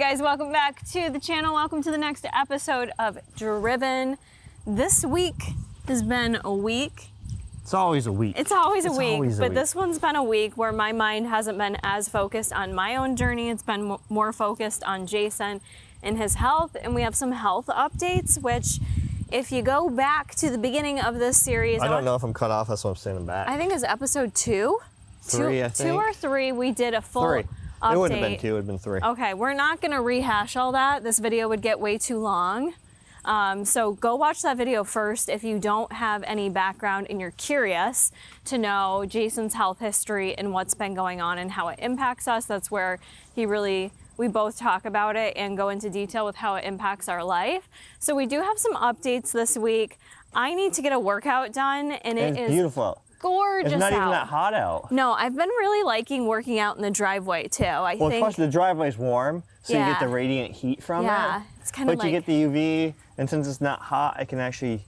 guys, welcome back to the channel. Welcome to the next episode of Driven. This week has been a week. It's always a week. It's always a week, but this one's been a week where my mind hasn't been as focused on my own journey. It's been more focused on Jason and his health, and we have some health updates, which if you go back to the beginning of this series, I don't know if I'm cut off, that's why I'm standing back. I think it's episode 2. 3, I think. 2 or 3, we did a full 3. update. It wouldn't have been 2, it would have been 3. Okay, we're not gonna rehash all that. This video would get way too long. So go watch that video first if you don't have any background and you're curious to know Jason's health history and what's been going on and how it impacts us. That's where we both talk about it and go into detail with how it impacts our life. So we do have some updates this week. I need to get a workout done, and it is beautiful. Gorgeous It's not out. even that hot out. No, I've been really liking working out in the driveway too. I think. Plus the driveway's warm, so you get the radiant heat from it. Yeah, it's kind of like. But you get the UV, and since it's not hot, I can actually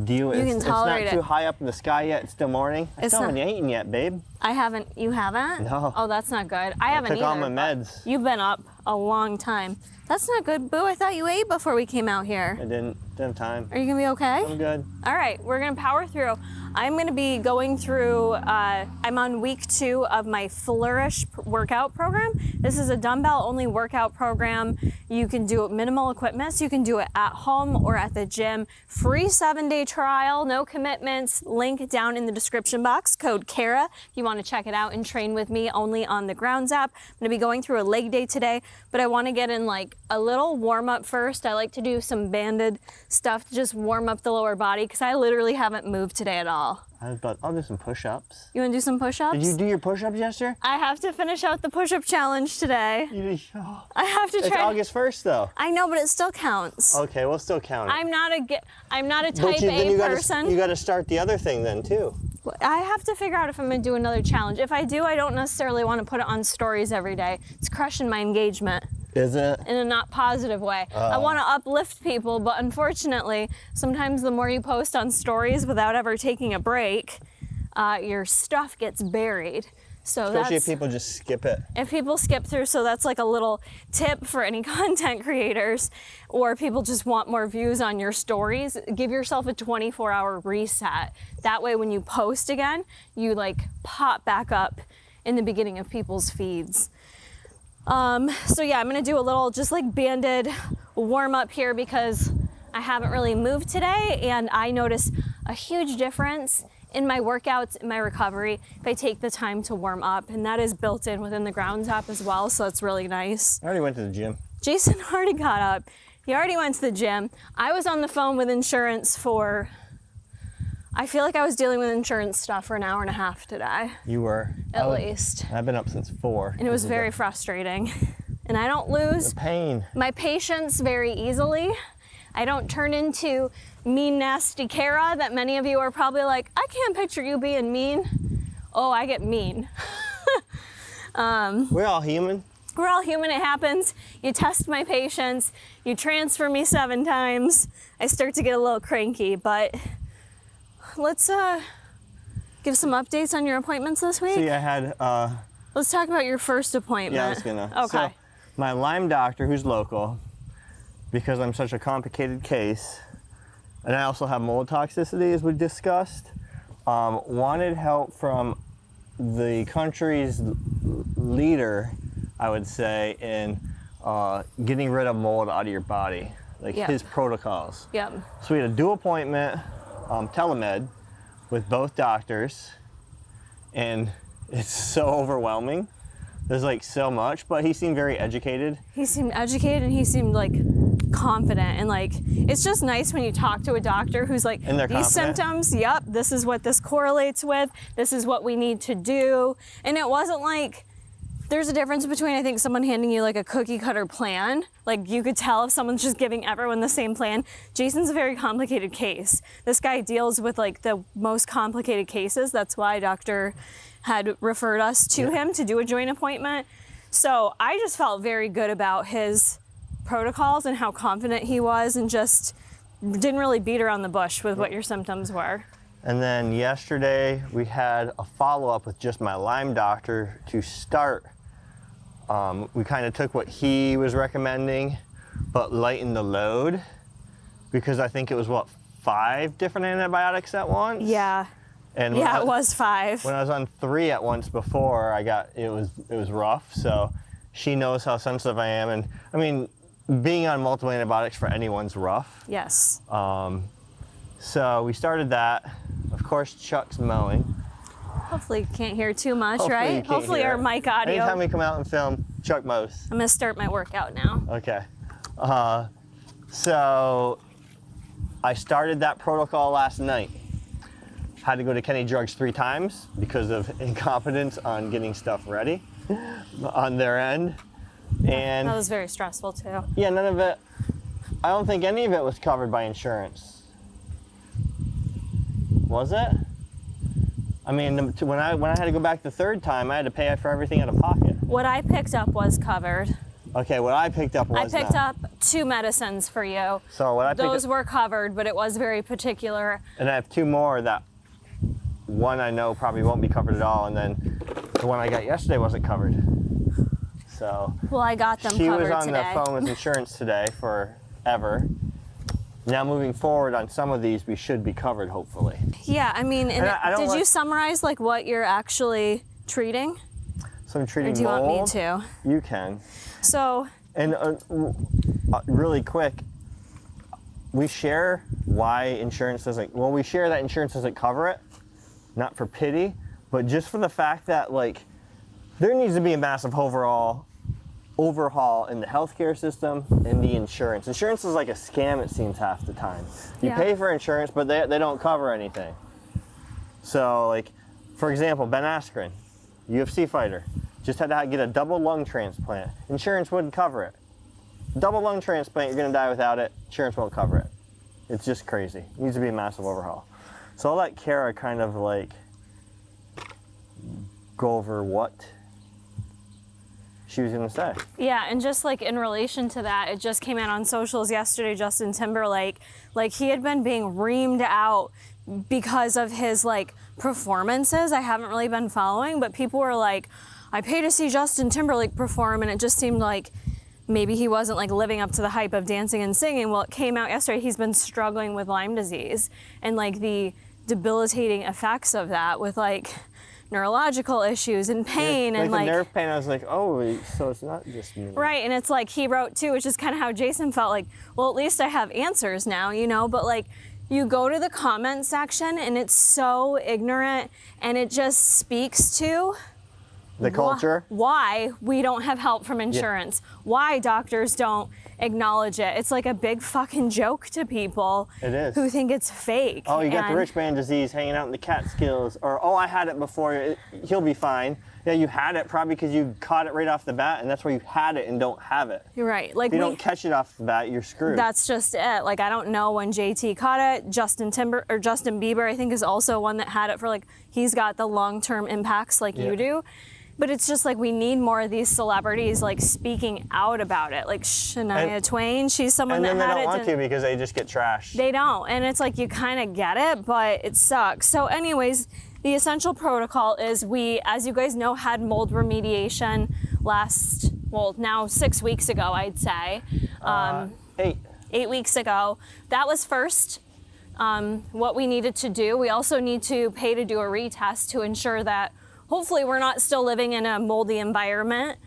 deal with it. You can tolerate it. It's not too high up in the sky yet. It's still morning. I still haven't eaten yet, babe. I haven't. You haven't? No. Oh, that's not good. I haven't either. I took all my meds. You've been up a long time. That's not good, Boo. I thought you ate before we came out here. I didn't have time. Are you gonna be okay? I'm good. All right, we're gonna power through. I'm gonna be going through, I'm on week 2 of my Flourish workout program. This is a dumbbell only workout program. You can do it minimal equipment, so you can do it at home or at the gym. Free 7-day trial, no commitments. Link down in the description box, code KARA. If you wanna check it out and train with me only on the Grounds app. I'm gonna be going through a leg day today, but I wanna get in like a little warm up first. I like to do some banded stuff to just warm up the lower body because I literally haven't moved today at all. I'll do some push-ups. You want to do some push-ups? Did you do your push-ups yesterday? I have to finish out the push-up challenge today. I have to try. It's August 1st, though. I know, but it still counts. Okay, we'll still count it. I'm not a type A person. You got to start the other thing then, too. I have to figure out if I'm going to do another challenge. If I do, I don't necessarily want to put it on stories every day. It's crushing my engagement. Is it? In a not positive way. I want to uplift people, but unfortunately, sometimes the more you post on stories without ever taking a break, your stuff gets buried. So especially if people just skip it. If people skip through, so that's like a little tip for any content creators, or people just want more views on your stories, give yourself a 24-hour reset. That way when you post again, you like pop back up in the beginning of people's feeds. So yeah, I'm gonna do a little just like banded warm up here because I haven't really moved today, and I notice a huge difference in my workouts, in my recovery, if I take the time to warm up, and that is built in within the Grounds app as well, so it's really nice. I already went to the gym. Jason already got up. He already went to the gym. I was on the phone with insurance I feel like I was dealing with insurance stuff for an hour and a half today. You were. At least. I've been up since 4. And it was very frustrating. And I don't lose my patience very easily. I don't turn into mean, nasty Kara that many of you are probably like, I can't picture you being mean. Oh, I get mean. We're all human. We're all human, it happens. You test my patience, you transfer me 7 times, I start to get a little cranky, but let's give some updates on your appointments this week. See, I had... let's talk about your first appointment. Yeah, I was gonna. Okay. So, my Lyme doctor, who's local, because I'm such a complicated case, and I also have mold toxicity, as we discussed, wanted help from the country's leader, I would say, in getting rid of mold out of your body, like his protocols. Yep. So we had a dual appointment, telemed, with both doctors, and it's so overwhelming. There's like so much, but he seemed very educated. He seemed educated, and he seemed like confident, and like it's just nice when you talk to a doctor who's like, these symptoms, yep, this is what this correlates with, this is what we need to do. And it wasn't like, there's a difference between, I think, someone handing you like a cookie cutter plan. Like you could tell if someone's just giving everyone the same plan. Jason's a very complicated case. This guy deals with like the most complicated cases. That's why Dr. had referred us to him to do a joint appointment. So I just felt very good about his protocols and how confident he was, and just didn't really beat around the bush with what your symptoms were. And then yesterday we had a follow-up with just my Lyme doctor to start We kind of took what he was recommending, but lightened the load, because I think it was, what, 5 different antibiotics at once? Yeah. And Yeah, it was 5. When I was on 3 at once before, it was rough. So she knows how sensitive I am, and I mean, being on multiple antibiotics for anyone's rough. Yes. So we started that. Of course, Chuck's mowing. Hopefully you can't hear too much, Hopefully right? you can't Hopefully hear our it. mic audio. Anytime we come out and film, Chuck mows. I'm gonna start my workout now. Okay. So I started that protocol last night. Had to go to Kenny Drugs 3 times because of incompetence on getting stuff ready on their end. And That was very stressful too. yeah, none of it, I don't think any of it was covered by insurance. Was it? I mean, when I had to go back the 3rd time, I had to pay for everything out of pocket. What I picked up was covered. Okay, what I picked up was I picked that. up 2 medicines for you. So what I picked Those up, were covered, but it was very particular. and I have 2 more that one I know probably won't be covered at all, and then the one I got yesterday wasn't covered. So Well, I got them she covered was on today. the phone with insurance today forever. Now moving forward on some of these, we should be covered, hopefully. Yeah, I mean, And I don't did you like- summarize like what you're actually treating? So I'm Or treating do you mold. want me to? You can. So, And really quick, we share why insurance doesn't, well, we share that insurance doesn't cover it, not for pity, but just for the fact that, like, there needs to be a massive overhaul in the healthcare system and the insurance. Insurance is like a scam, it seems, half the time. You Yeah. pay for insurance, but they don't cover anything. So, like, for example, Ben Askren, UFC fighter, just had to get a double lung transplant. Insurance wouldn't cover it. Double lung transplant, you're gonna die without it. Insurance won't cover it. It's just crazy. It needs to be a massive overhaul. So I'll let Kara kind of like go over what she was gonna say. yeah, and just like in relation to that, it just came out on socials yesterday, Justin Timberlake, like he had been being reamed out because of his like performances. I haven't really been following, but people were like, I pay to see Justin Timberlake perform, and it just seemed like maybe he wasn't like living up to the hype of dancing and singing. Well, it came out yesterday, he's been struggling with Lyme disease and like the debilitating effects of that with like neurological issues and pain and the like nerve pain. I was like, oh, so it's not just me. right. And it's like he wrote too, which is kind of how Jason felt like, well, at least I have answers now, you know, but like you go to the comment section and it's so ignorant, and it just speaks to The culture. why we don't have help from insurance, why doctors don't acknowledge it. It's like a big fucking joke to people It is. who think it's fake. Oh, you got the And- rich man disease hanging out in the Catskills, or oh, I had it before. He'll be fine. Yeah, you had it probably because you caught it right off the bat, and that's why you had it and don't have it. You're right. Like If you don't catch it off the bat, you're screwed. that's just it. Like I don't know when JT caught it. Justin Bieber, I think, is also one that had it for like he's got the long-term impacts like you do. But it's just like we need more of these celebrities like speaking out about it. Like Shania Twain, she's someone and that then they had don't it. want to because they just get trashed. They don't, and it's like you kind of get it, but it sucks. So anyways, the essential protocol is we, as you guys know, had mold remediation now 6 weeks ago, I'd say. 8 weeks ago. That was first what we needed to do. We also need to pay to do a retest to ensure that hopefully we're not still living in a moldy environment.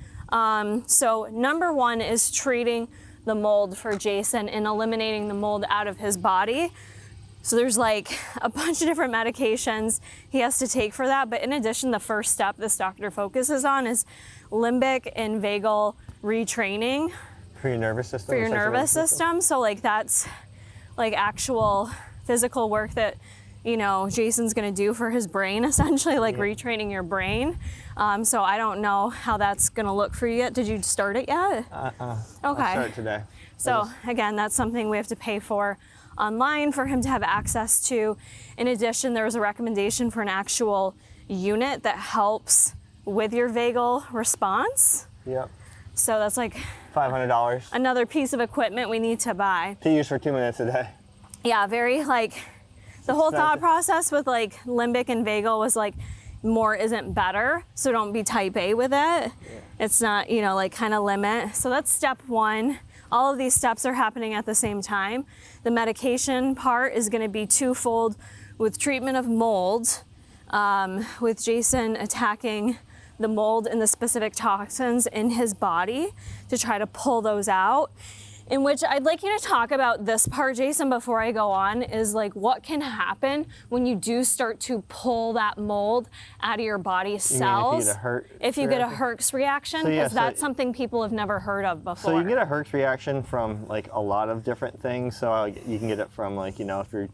So number 1 is treating the mold for Jason and eliminating the mold out of his body. So there's like a bunch of different medications he has to take for that. But in addition, the first step this doctor focuses on is limbic and vagal retraining For your nervous system. for your nervous system. So like that's like actual physical work that, you know, Jason's gonna do for his brain, essentially, like retraining your brain. So I don't know how that's gonna look for you yet. Did you start it yet? I'll Okay. start today. So again, that's something we have to pay for online for him to have access to. In addition, there was a recommendation for an actual unit that helps with your vagal response. Yep. So that's like $500 another piece of equipment we need to buy. to use for 2 minutes a day. Yeah, very like the whole thought Expensive. process with like limbic and vagal was like more isn't better, so don't be type A with it. Yeah. It's not, you know, like kind of limit. So that's step one. All of these steps are happening at the same time. The medication part is going to be twofold with treatment of mold, with Jason attacking the mold and the specific toxins in his body to try to pull those out. In which I'd like you to talk about this part, Jason, before I go on, is like what can happen when you do start to pull that mold out of your body cells. If you get a Herx reaction, because that's something people have never heard of before. So you get a Herx reaction from like a lot of different things. So you can get it from like, you know, if you're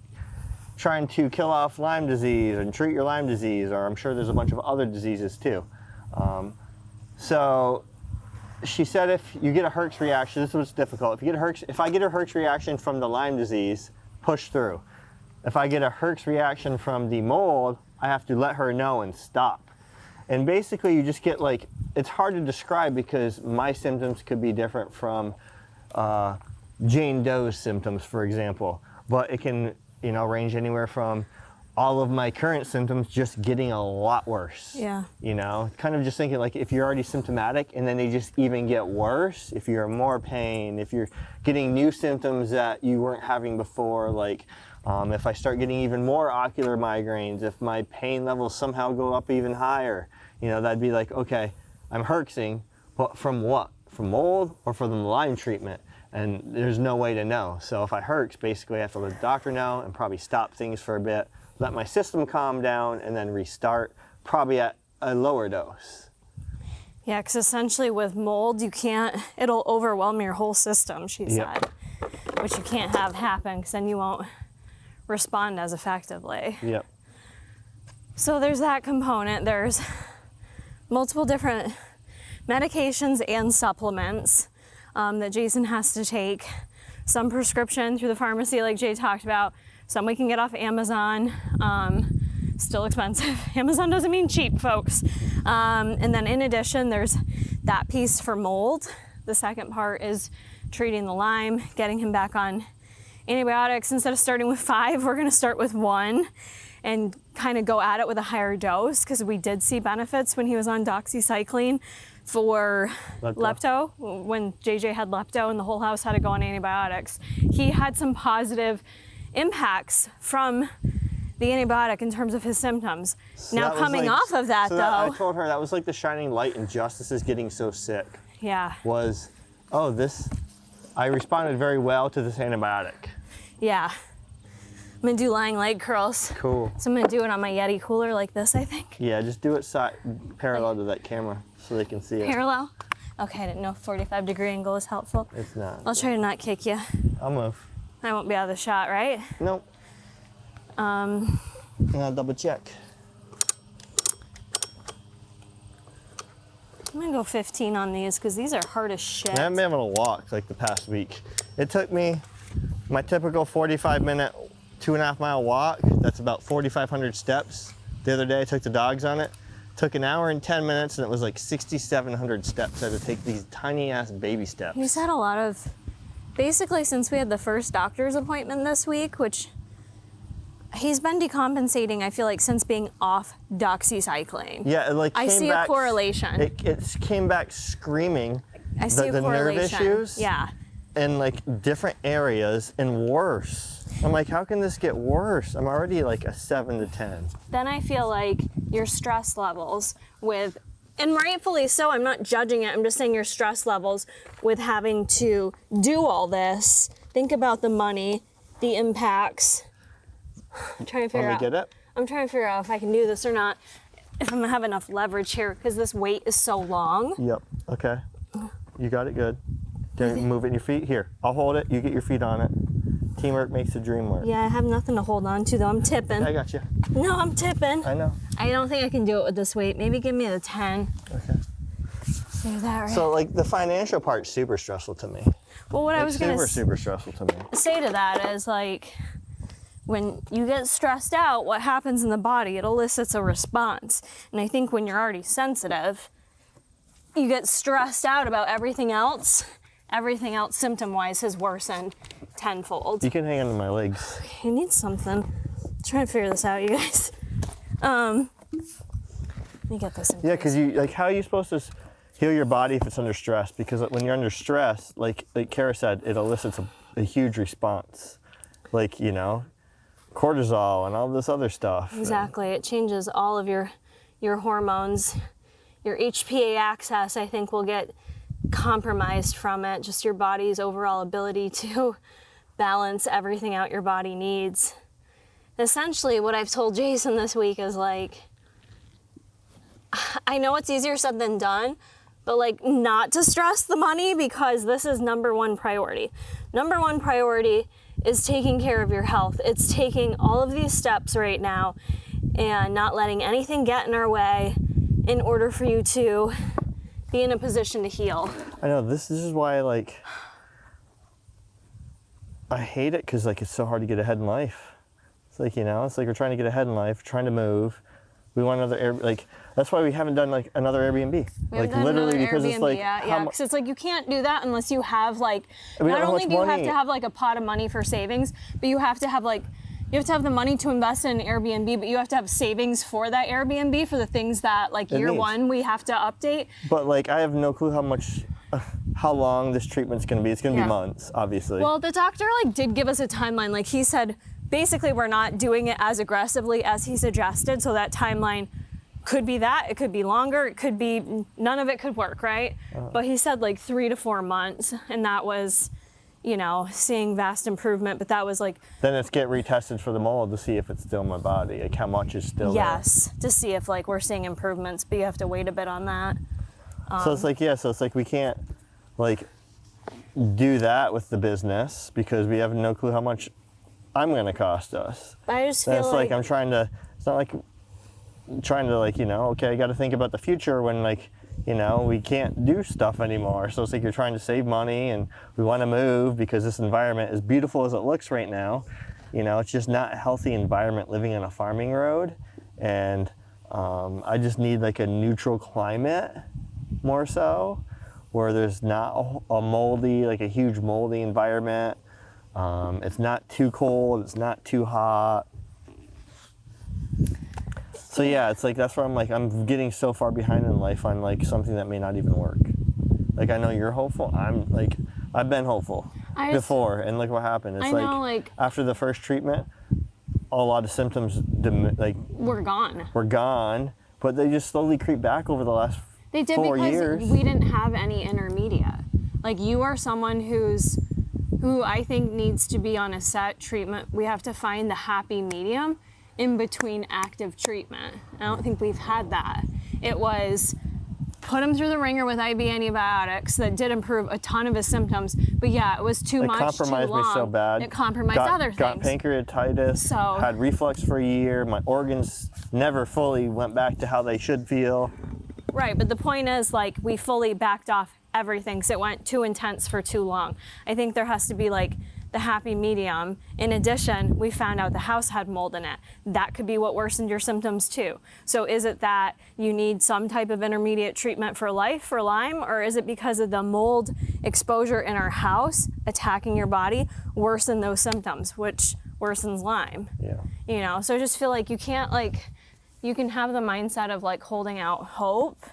trying to kill off Lyme disease and treat your Lyme disease, or I'm sure there's a bunch of other diseases too. So she said if you get a Herx reaction, this is what's difficult. If I get a Herx reaction from the Lyme disease, push through. If I get a Herx reaction from the mold, I have to let her know and stop. And basically you just get like, it's hard to describe because my symptoms could be different from Jane Doe's symptoms, for example. But it can, you know, range anywhere from all of my current symptoms just getting a lot worse. Yeah. You know, kind of just thinking like if you're already symptomatic and then they just even get worse, if you're in more pain, if you're getting new symptoms that you weren't having before, like if I start getting even more ocular migraines, if my pain levels somehow go up even higher, you know, that'd be like, okay, I'm herxing, but from what? From mold or from the Lyme treatment? And there's no way to know. So if I herx, basically I have to let the doctor know and probably stop things for a bit, let my system calm down, and then restart, probably at a lower dose. Yeah, because essentially with mold, you can't, it'll overwhelm your whole system, she said, which you can't have happen because then you won't respond as effectively. Yep. So there's that component. There's multiple different medications and supplements that Jason has to take. Some prescription through the pharmacy, like Jay talked about. Some we can get off Amazon, still expensive. Amazon doesn't mean cheap, folks. And then in addition, there's that piece for mold. The second part is treating the Lyme, getting him back on antibiotics. Instead of starting with 5, we're gonna start with 1 and kind of go at it with a higher dose because we did see benefits when he was on doxycycline for lepto. When JJ had lepto and the whole house had to go on antibiotics. He had some positive impacts from the antibiotic in terms of his symptoms. So now coming like, off of that though. I told her that was like the shining light in Justice's getting so sick. Yeah. Was, oh, I responded very well to this antibiotic. Yeah. I'm gonna do lying leg curls. Cool. So I'm gonna do it on my Yeti cooler like this, I think. Yeah, just do it parallel to that camera so they can see it. Parallel? Okay, I didn't know 45-degree angle is helpful. It's not. I'll try to not kick you. I'll move. I won't be out of the shot, right? Nope. And I'll double check. I'm gonna go 15 on these because these are hard as shit. I haven't been able to walk like the past week. It took me my typical 45-minute, 2.5-mile walk. That's about 4,500 steps. The other day I took the dogs on it. Took an hour and 10 minutes and it was like 6,700 steps. I had to take these tiny ass baby steps. He's had a lot of, basically since we had the first doctor's appointment this week, which he's been decompensating, I feel like, since being off doxycycline. Yeah, it like I see a correlation. It came back screaming. I see a correlation. The nerve issues. Yeah. In like different areas and worse. I'm like, how can this get worse? I'm already like a 7 to 10. Then I feel like your stress levels with, and rightfully so, I'm not judging it, I'm just saying your stress levels with having to do all this. Think about the money, the impacts. I'm trying to figure out. Get it? I'm trying to figure out if I can do this or not, if I'm gonna have enough leverage here, because this weight is so long. Yep, okay. You got it good. Move it in your feet. Here, I'll hold it. You get your feet on it. Teamwork makes the dream work. Yeah, I have nothing to hold on to though. I'm tipping. I got you. No, I'm tipping. I know. I don't think I can do it with this weight. Maybe give me the 10. Okay. Do that right. So like the financial part's super stressful to me. Well, what I was gonna super stressful to me. Say to that is like, when you get stressed out, what happens in the body? It elicits a response. And I think when you're already sensitive, you get stressed out about everything else. Everything else symptom-wise has worsened tenfold. You can hang onto my legs. Okay, I need something. I'm trying to figure this out, you guys. Let me get this in Yeah, place. because you like, how are you supposed to heal your body if it's under stress? Because when you're under stress, like Kara said, it elicits a huge response, like, you know, cortisol and all this other stuff. Exactly. It changes all of your hormones. Your HPA axis, I think, will get compromised from it. Just your body's overall ability to balance everything out your body needs. Essentially, what I've told Jason this week is like, I know it's easier said than done, but like not to stress the money, because this is number one priority. Number one priority is taking care of your health. It's taking all of these steps right now and not letting anything get in our way in order for you to be in a position to heal. I know, this is why, like, I hate it, because like it's so hard to get ahead in life. It's like, you know, it's like we're trying to get ahead in life, trying to move. We want another like, that's why we haven't done like another Airbnb. Like literally because it's like, yeah, because it's like you can't do that unless you have like, We don't not know how only much do you have money. to have like a pot of money for savings, but you have to have like, you have to have the money to invest in an Airbnb, but you have to have savings for that Airbnb for the things that like It year needs. one we have to update. But like, I have no clue how long this treatment's gonna be. It's gonna Yeah. be months, obviously. Well, the doctor like did give us a timeline. Like he said, basically we're not doing it as aggressively as he suggested. So that timeline could be that, it could be longer, it could be, none of it could work, right? But he said like 3 to 4 months, and that was, you know, seeing vast improvement, but that was like, Then it's get retested for the mold to see if it's still in my body, like how much is still yes, to see if like we're seeing improvements, but you have to wait a bit on that. there. So it's like, yeah, so it's like we can't like do that with the business because we have no clue how much I'm gonna cost us. I just Then feel it's like I'm trying to, it's not like trying to like, you know, okay, I got to think about the future when like, you know, we can't do stuff anymore. So it's like you're trying to save money and we want to move because this environment, as beautiful as it looks right now, you know, it's just not a healthy environment living on a farming road. And I just need like a neutral climate more so, where there's not a moldy, like a huge moldy environment. It's not too cold, it's not too hot. So yeah, it's like, that's where I'm like, I'm getting so far behind in life on like something that may not even work. Like, I know you're hopeful. I'm like, I've been hopeful before, and look what happened. It's I know, like, after the first treatment, a lot of symptoms we're gone. were gone, but they just slowly creep back over the last They did 4 because years. we didn't have any intermediate. Like you are someone who I think needs to be on a set treatment. We have to find the happy medium in between active treatment. I don't think we've had that. It was put him through the ringer with IV antibiotics that did improve a ton of his symptoms, but yeah, it was too much, too long. It compromised me so bad. It compromised other things. Got pancreatitis, So- had reflux for a year. My organs never fully went back to how they should feel. Right, but the point is, like, we fully backed off everything, so it went too intense for too long. I think there has to be, like, the happy medium. In addition, we found out the house had mold in it. That could be what worsened your symptoms, too. So is it that you need some type of intermediate treatment for life, for Lyme, or is it because of the mold exposure in our house attacking your body worsen those symptoms, which worsens Lyme? Yeah. You know, so I just feel like you can't, like, you can have the mindset of like holding out hope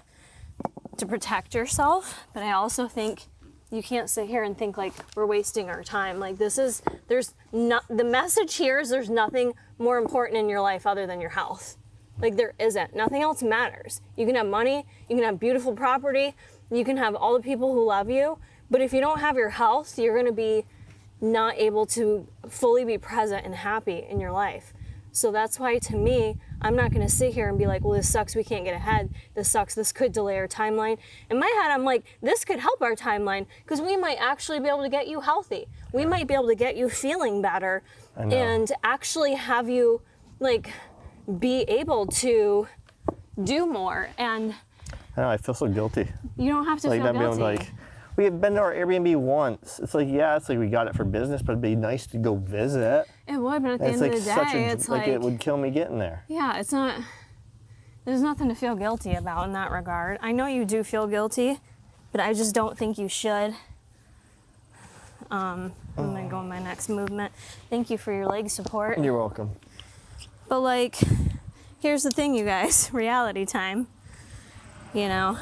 to protect yourself, but I also think you can't sit here and think like we're wasting our time. Like the message here is there's nothing more important in your life other than your health. Like there isn't, nothing else matters. You can have money, you can have beautiful property, you can have all the people who love you, but if you don't have your health, you're gonna be not able to fully be present and happy in your life. So that's why, to me, I'm not gonna sit here and be like, well, this sucks, we can't get ahead. This sucks, this could delay our timeline. In my head, I'm like, this could help our timeline because we might actually be able to get you healthy. We might be able to get you feeling better and actually have you like be able to do more. And I know, I feel so guilty. you don't have to Like feel that being guilty. like, we have been to our Airbnb once. It's like, yeah, it's like we got it for business, but it'd be nice to go visit. It would, but at the It's end like of the such day, a, it's like like, it would kill me getting there. yeah, it's not, there's nothing to feel guilty about in that regard. I know you do feel guilty, but I just don't think you should. I'm gonna go in my next movement. Thank you for your leg support. You're welcome. But like, here's the thing, you guys, reality time. you know.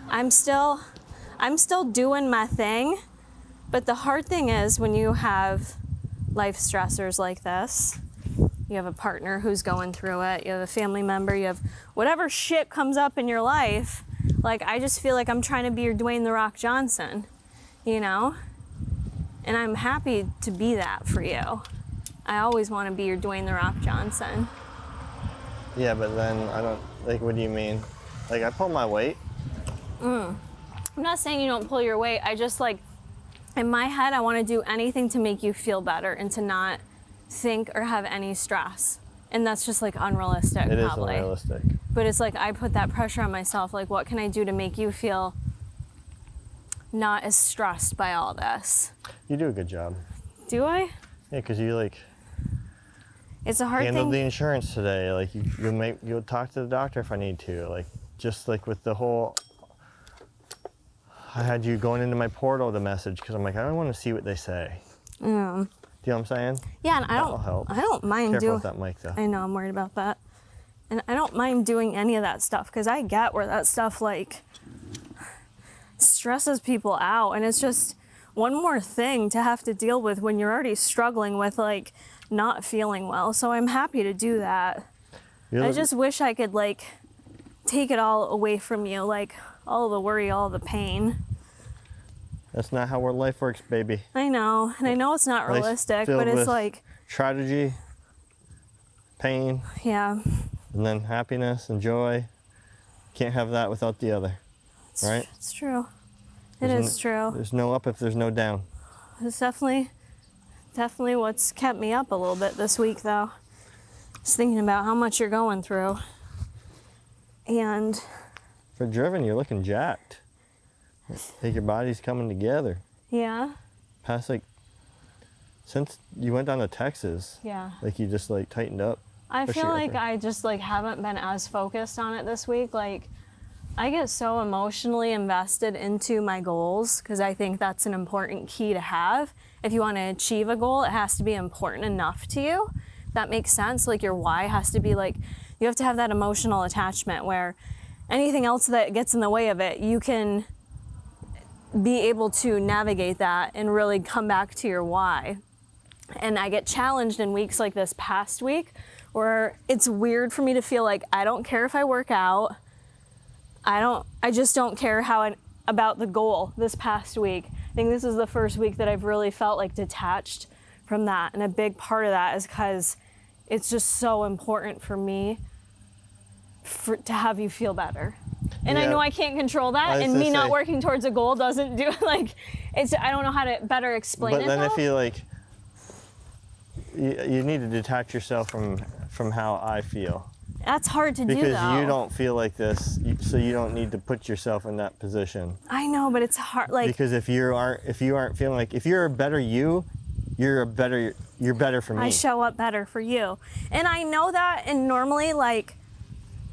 I'm still doing my thing, but the hard thing is when you have life stressors like this, you have a partner who's going through it, you have a family member, you have whatever shit comes up in your life, like I just feel like I'm trying to be your Dwayne "The Rock" Johnson, you know? And I'm happy to be that for you. I always want to be your Dwayne "The Rock" Johnson. Yeah, but then I don't, like, what do you mean? Like, I pull my weight. I'm not saying you don't pull your weight. I just, like, in my head, I want to do anything to make you feel better and to not think or have any stress. And that's just, like, unrealistic, It probably. is unrealistic. But it's like I put that pressure on myself. Like, what can I do to make you feel not as stressed by all this? You do a good job. Do I? Yeah, because you, like, It's a hard handled the thing. insurance today. Like, you'll talk to the doctor if I need to. Like, just like with the whole, I had you going into my portal to message because I'm like, I don't want to see what they say. Do you know what I'm saying? Yeah, and That'll help. I don't mind Careful doing. with that mic, though. I know, I'm worried about that. And I don't mind doing any of that stuff because I get where that stuff, like, stresses people out. And it's just one more thing to have to deal with when you're already struggling with, like, not feeling well. So I'm happy to do that. I just wish I could, like, take it all away from you, like, all the worry, all the pain. That's not how life works, baby. I know, and I know it's not Life's realistic, filled but it's with like, tragedy, pain, yeah. and then happiness and joy. Can't have that without the other, right? It's true. There's True. There's no up if there's no down. It's definitely what's kept me up a little bit this week, though. Just thinking about how much you're going through. And For driven, you're looking jacked. Like your body's coming together. yeah, Past, like, since you went down to Texas, yeah. like you just, like, tightened up. I For feel sure. like I just, like, haven't been as focused on it this week. Like, I get so emotionally invested into my goals because I think that's an important key to have. If you want to achieve a goal, it has to be important enough to you. That makes sense. Like, your why has to be, like, you have to have that emotional attachment where anything else that gets in the way of it, you can be able to navigate that and really come back to your why. And I get challenged in weeks like this past week where it's weird for me to feel like I don't care if I work out. I just don't care about the goal this past week. I think this is the first week that I've really felt like detached from that. And a big part of that is because it's just so important for me to have you feel better. And I Yeah. know I can't control that, and me not working towards a goal doesn't do, like, I don't know how to better explain it. But then though. I feel like you need to detach yourself from how I feel. That's hard to do, though. Because you don't feel like this, so you don't need to put yourself in that position. I know, but it's hard, like. Because if you aren't feeling like, if you're a better you, you're better for me. I show up better for you. And I know that, and normally, like,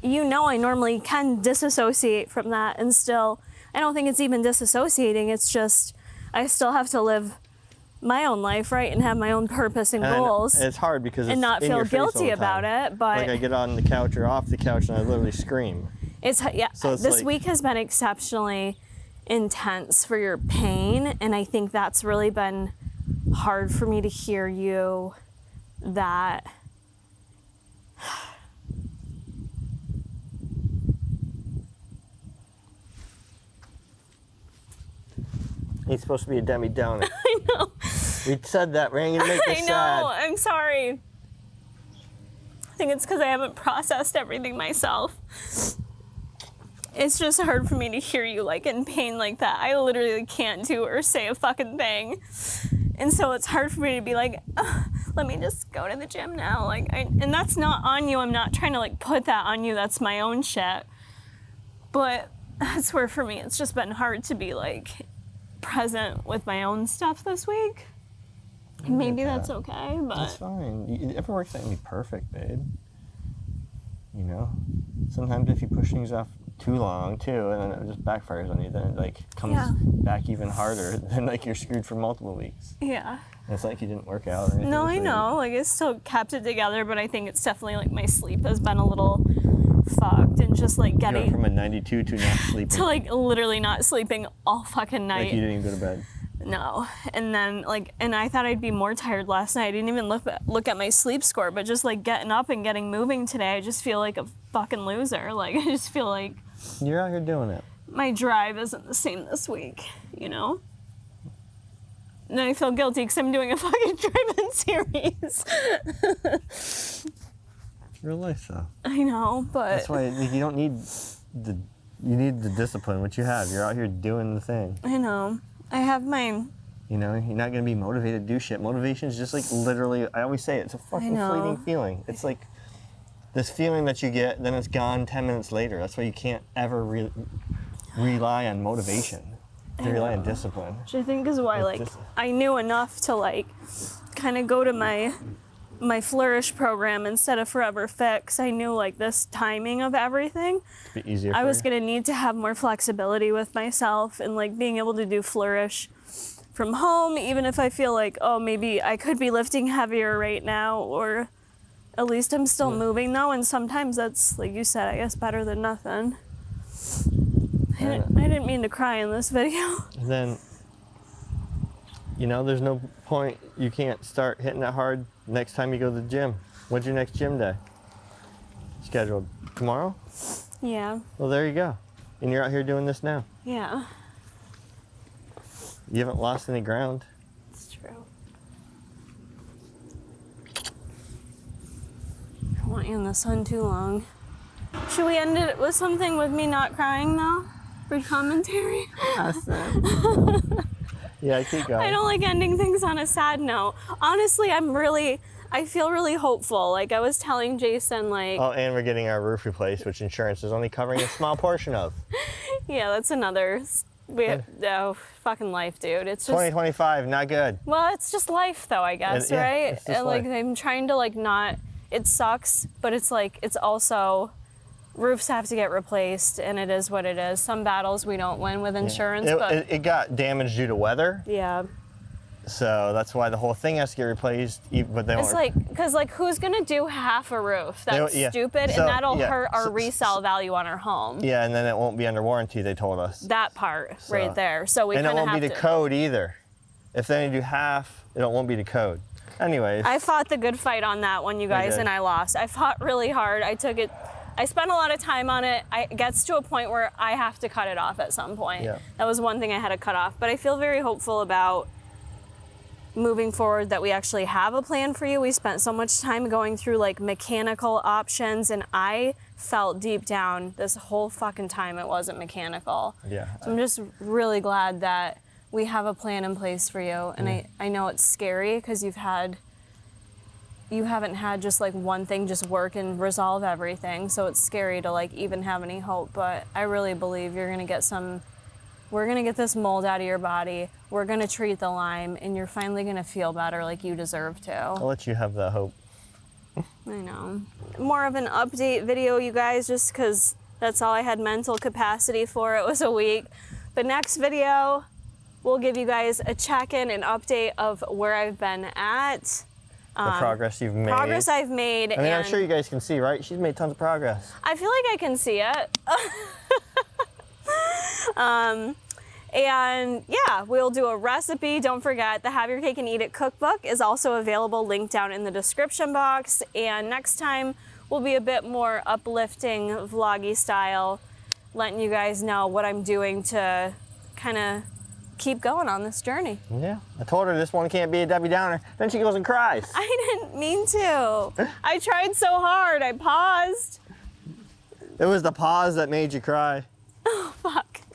you know, I normally can disassociate from that, and still, I don't think it's even disassociating. It's just, I still have to live my own life, right, and have my own purpose and goals. It's hard because and it's not in feel your face all guilty the about time. it, but like I get on the couch or off the couch and I literally scream. yeah. So it's this like, week has been exceptionally intense for your pain, and I think that's really been hard for me to hear you that. He's supposed to be a Debbie Downer. I know. We said that, we're gonna make I us know. sad. I'm sorry. I think it's because I haven't processed everything myself. It's just hard for me to hear you, like, in pain like that. I literally can't do or say a fucking thing. And so it's hard for me to be like, let me just go to the gym now. Like, and that's not on you. I'm not trying to, like, put that on you. That's my own shit. But that's where, for me, it's just been hard to be, like, present with my own stuff this week. Maybe that's okay, but That's fine. Every work's not gonna be perfect, babe. You know? Sometimes if you push things off too long, too, and then it just backfires on you, then it, like, comes back even harder. Then, like, you're screwed for multiple weeks. yeah. And it's like you didn't work out or anything. No, this I week. know. Like, I still kept it together, but I think it's definitely, like, my sleep has been a little fucked and just like You went getting from a 92 to not sleeping. to like literally not sleeping all fucking night. Like you didn't even go to bed. No. And then like, and I thought I'd be more tired last night. I didn't even look at my sleep score, but just like getting up and getting moving today, I just feel like a fucking loser. Like I just feel like You're out here doing it. my drive isn't the same this week, you know? And I feel guilty because I'm doing a fucking drive-in series. Real life though. I know, but That's why you don't need you need the discipline, what you have. You're out here doing the thing. I know. I have mine. You know, you're not gonna be motivated to do shit. Motivation is just like literally, I always say it's a fucking fleeting feeling. It's like this feeling that you get, then it's gone 10 minutes later. That's why you can't ever rely on motivation. You rely on discipline. Which I think is why, like, I knew enough to, like, kind of go to my Flourish program instead of Forever Fix. I knew, like, this timing of everything. To be easier I was for you. going to need to have more flexibility with myself and, like, being able to do Flourish from home, even if I feel like, oh, maybe I could be lifting heavier right now, or at least I'm still moving, though. And sometimes that's, like you said, I guess better than nothing. I didn't mean to cry in this video. Then, you know, there's no point, you can't start hitting it hard next time you go to the gym. When's your next gym day? Scheduled tomorrow? Yeah. Well, there you go. And you're out here doing this now. Yeah. You haven't lost any ground. It's true. I don't want you in the sun too long. Should we end it with something with me not crying, though? For commentary? Yeah, keep going. I don't like ending things on a sad note. Honestly, I feel really hopeful. Like I was telling Jason, like... Oh, and we're getting our roof replaced, which insurance is only covering a small portion of. Yeah, that's another... fucking life, dude. It's just... 2025, not good. Well, it's just life, though, I guess, Yeah, right? it's just And like life. I'm trying to like not... It sucks, but it's like, it's also... Roofs have to get replaced, and it is what it is. Some battles we don't win with insurance, but... It got damaged due to weather, Yeah. so that's why the whole thing has to get replaced, but they It's won't. like, because like who's gonna do half a roof? That's yeah. stupid, So, and that'll yeah. hurt our So- resale value on our home. Yeah, and then it won't be under warranty, they told us. That part right there. So we And kind it of won't have be to... the code either. If they only do half, it won't be the code. Anyways. I fought the good fight on that one, you guys, did. and I lost. I fought really hard. I spent a lot of time on it. It gets to a point where I have to cut it off at some point. Yeah. That was one thing I had to cut off. But I feel very hopeful about moving forward, that we actually have a plan for you. We spent so much time going through like mechanical options, and I felt deep down this whole fucking time it wasn't mechanical. Yeah. So I'm just really glad that we have a plan in place for you. And I know it's scary because you haven't had just like one thing just work and resolve everything. So it's scary to like even have any hope, but I really believe we're gonna get this mold out of your body. We're gonna treat the Lyme, and you're finally gonna feel better like you deserve to. I'll let you have that hope. I know. More of an update video, you guys, just because that's all I had mental capacity for. It was a week. The next video, we'll give you guys a check-in and update of where I've been at. The progress you've made. Progress I've made. I mean, I'm and sure you guys can see, right? She's made tons of progress. I feel like I can see it. And yeah, we'll do a recipe. Don't forget, the Have Your Cake and Eat It cookbook is also available, linked down in the description box. And next time will be a bit more uplifting, vloggy style, letting you guys know what I'm doing to kind of keep going on this journey. Yeah. I told her this one can't be a Debbie Downer. Then she goes and cries. I didn't mean to. I tried so hard. I paused. It was the pause that made you cry.